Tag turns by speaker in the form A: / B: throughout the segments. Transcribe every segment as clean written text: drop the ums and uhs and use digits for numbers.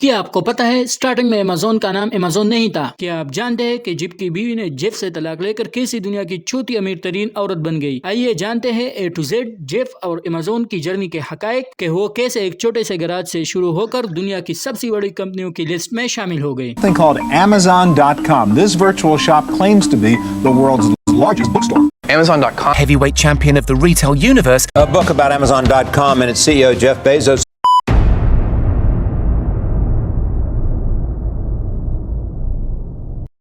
A: کیا آپ کو پتا ہے اسٹارٹنگ میں Amazon کا نام Amazon نہیں تھا؟ کیا آپ جانتے ہیں کہ جیف کی بیوی نے جیف سے طلاق لے کر کیسی دنیا کی چوتھی امیر ترین عورت بن گئی؟ آئیے جانتے ہیں A to Z جیف اور Amazon کی جرنی کے حقائق کہ وہ کیسے ایک چھوٹے سے گراج سے شروع ہو کر دنیا کی سب سے بڑی کمپنیوں کی لسٹ میں شامل ہو گئی۔
B: Something called Amazon.com. This virtual shop claims to be the world's largest bookstore.
C: Amazon.com, heavyweight champion of the retail universe.
D: A book about Amazon.com and its CEO, Jeff Bezos.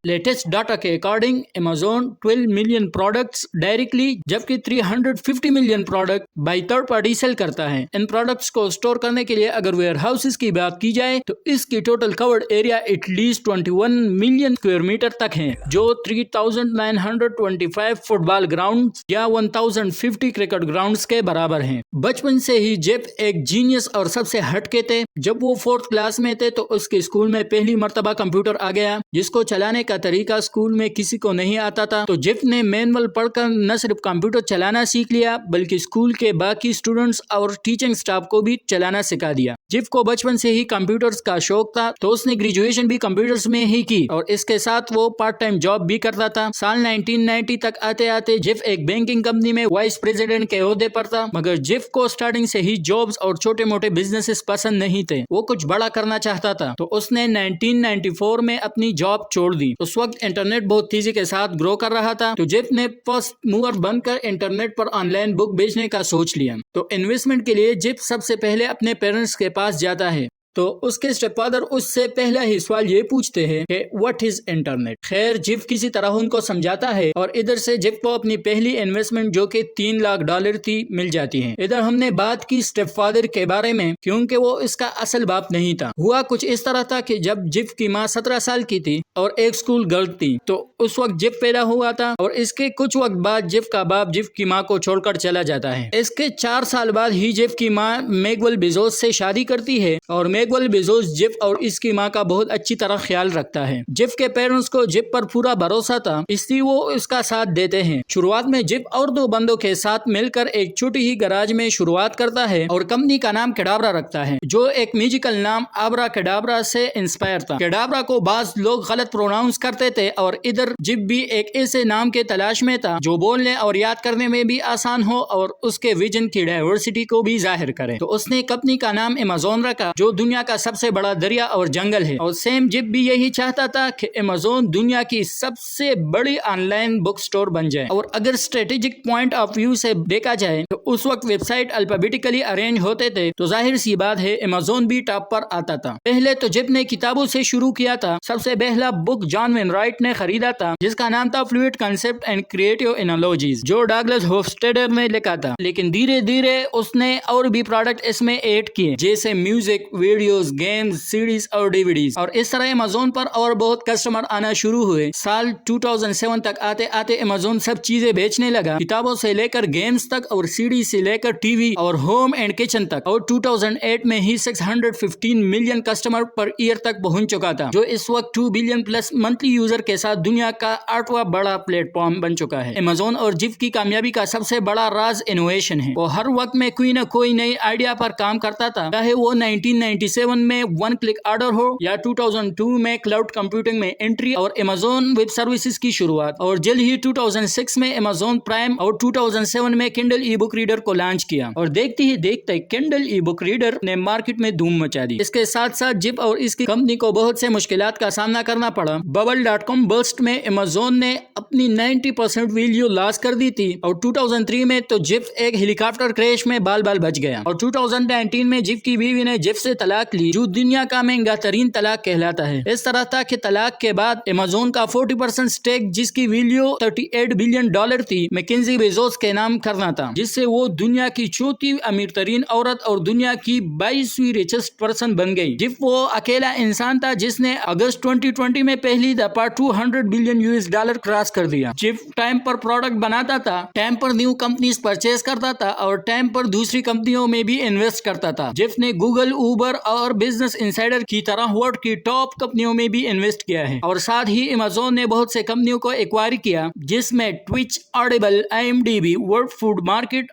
A: Latest data کے according Amazon 12 million products directly جبکہ 350 million product by third party sell کرتا ہے۔ ان products کو store کرنے کے لیے اگر where houses کی بات کی جائے تو اس کی total covered area at least 21 million square metre تک ہے، جو 3925 فٹ بال گراؤنڈز یا 1050 کرکٹ گراؤنڈز کے برابر ہیں۔ بچپن سے ہی جیف ایک جینیس اور سب سے ہٹ کے تھے۔ جب وہ 4th کلاس میں تھے تو اس کے اسکول میں پہلی مرتبہ کمپیوٹر آ گیا جس کو چلانے کا طریقہ اسکول میں کسی کو نہیں آتا تھا، تو جیف نے مینول پڑھ کر نہ صرف کمپیوٹر چلانا سیکھ لیا بلکہ اسکول کے باقی اسٹوڈنٹس اور ٹیچنگ سٹاف کو بھی چلانا سکھا دیا۔ جیف کو بچپن سے ہی کمپیوٹرز کا شوق تھا تو اس نے گریجویشن بھی کمپیوٹرز میں ہی کی اور اس کے ساتھ وہ پارٹ ٹائم جاب بھی کرتا تھا۔ سال 1990 تک آتے آتے جیف ایک بینکنگ کمپنی میں وائس پریزیڈنٹ کے عہدے پر تھا، مگر جیف کو اسٹارٹنگ سے ہی جابز اور چھوٹے موٹے بزنسز پسند نہیں تھے، وہ کچھ بڑا کرنا چاہتا تھا، تو اس نے 1994 میں اپنی جاب چھوڑ دی۔ اس وقت انٹرنیٹ بہت تیزی کے ساتھ گرو کر رہا تھا تو جیف نے فرسٹ موور بن کر انٹرنیٹ پر آن لائن بک بیچنے کا سوچ لیا۔ تو انویسٹمنٹ کے لیے جیف سب سے پہلے اپنے پیرنٹس کے پاس جاتا ہے تو اس کے اسٹیپ فادر اس سے پہلا ہی سوال یہ پوچھتے ہیں کہ واٹ از انٹرنیٹ؟ خیر جیف کسی طرح ان کو سمجھاتا ہے اور ادھر سے جیف کو اپنی پہلی انویسٹمنٹ جو کہ $3 لاکھ تھی مل جاتی ہے۔ ادھر ہم نے بات کی اسٹیپ فادر کے بارے میں کیونکہ وہ اس کا اصل باپ نہیں تھا۔ ہوا کچھ اس طرح تھا کہ جب جیف کی ماں 17 سال کی تھی اور ایک اسکول گرل تھی تو اس وقت جیف پیدا ہوا تھا اور اس کے کچھ وقت بعد جیف کا باپ جیف کی ماں کو چھوڑ کر چلا جاتا ہے۔ اس کے 4 سال بعد ہی جیف کی ماں میگول بیزوس سے شادی کرتی ہے اور میگول بیزوس جیف اور اس کی ماں کا بہت اچھی طرح خیال رکھتا ہے۔ جیف کے پیرنٹس کو جیف پر پورا بھروسہ تھا اس لیے وہ اس کا ساتھ دیتے ہیں۔ شروعات میں جیف اور 2 بندوں کے ساتھ مل کر ایک چھوٹی ہی گراج میں شروعات کرتا ہے اور کمپنی کا نام کیڈابرا رکھتا ہے جو ایک میوزیکل نام آبرا کیڈابرا سے انسپائر تھا۔ کیڈابرا کو بعض لوگ غلط پروناؤنس کرتے تھے اور ادھر جیف بھی ایک ایسے نام کے تلاش میں تھا جو بولنے اور یاد کرنے میں بھی آسان ہو اور اس کے ویژن کی ڈائیورسٹی کو بھی ظاہر کرے، تو اس نے کمپنی کا نام Amazon رکھا جو دنیا کا سب سے بڑا دریا اور جنگل ہے، اور سیم جیف بھی یہی چاہتا تھا کہ Amazon دنیا کی سب سے بڑی آن لائن بک سٹور بن جائے۔ اور اگر اسٹریٹجک پوائنٹ آف ویو سے دیکھا جائے تو اس وقت ویب سائٹ الفابیٹیکلی ارینج ہوتے تھے تو ظاہر سی بات ہے Amazon بھی ٹاپ پر آتا تھا۔ پہلے تو جیف نے کتابوں سے شروع کیا تھا۔ سب سے پہلا بک جان وین رائٹ نے خریدا تھا جس کا نام تھا fluid concept and creative analogies جو ڈاگلس ہوفسٹیڈر نے لکھا تھا، لیکن دھیرے دھیرے اس نے اور بھی پروڈکٹ اس میں ایڈ کیے جیسے میوزک، ویڈیوز، گیمز، سیڈیز اور ڈیویڈیز، اور اس طرح Amazon پر اور بہت کسٹمر آنا شروع ہوئے۔ سال 2007 تک آتے آتے Amazon سب چیزیں بیچنے لگا، کتابوں سے لے کر گیمز تک اور سیڈی سے لے کر ٹی وی اور ہوم اینڈ کچن تک، اور 2008 میں ہی 615 ملین کسٹمر پر ایئر تک پہنچ چکا تھا جو اس وقت 2 بلین پلس منتھلی یوزر کے ساتھ دنیا کا 8واں بڑا پلیٹ فارم بن چکا ہے۔ Amazon اور جیف کی کامیابی کا سب سے بڑا راز انوویشن ہے۔ وہ ہر وقت میں کوئی نہ کوئی نئی آئیڈیا پر کام کرتا تھا، چاہے وہ 1997 میں 1 کلک آرڈر ہو یا 2002 میں کلاؤڈ کمپیوٹنگ میں انٹری اور Amazon ویب سروسز کی شروعات، اور جلد ہی 2006 میں Amazon پرائم اور 2007 میں Kindle ای بک ریڈر کو لانچ کیا، اور دیکھتے ہی دیکھتے Kindle ای بک ریڈر نے مارکیٹ میں دھوم مچا دی۔ اس کے ساتھ ساتھ جیف اور اس کی کمپنی کو بہت سے مشکلات کا سامنا کرنا پڑا۔ Bubble.com برسٹ میں Amazon نے اپنی 90% ویلیو لاس کر دی تھی، اور 2003 میں تو جیف ایک ہیلی کاپٹر کریش میں بال بچ گیا، اور 2019 میں جیف کی بیوی نے جیف سے طلاق لی جو دنیا کا مہنگا ترین طلاق کہلاتا ہے۔ اس طرح تھا کہ طلاق کے بعد Amazon کا 40% سٹیک جس کی ویلیو $38 بلین تھی میکنزی بیزوس کے نام کرنا تھا، جس سے وہ دنیا کی 4تھی امیر ترین عورت اور دنیا کی 22ویں ریچسٹ پرسن بن گئی۔ جیف وہ اکیلا انسان تھا جس نے اگست 2020 میں پہلی دفعہ $200 بلین کراس کر دیا۔ جیف ٹائم پر پروڈکٹ بناتا تھا، ٹائم پر نیو کمپنیز پرچیز کرتا تھا اور ٹائم پر دوسری کمپنیوں میں بھی انویسٹ کرتا تھا۔ جیف نے گوگل، اوبر اور بزنس انسائڈر کی طرح ورلڈ کی ٹاپ کمپنیوں میں بھی انویسٹ کیا ہے، اور ساتھ ہی Amazon نے بہت سے کمپنیوں کو ایکوائر کیا جس میں Twitch, Audible, IMDb، world food market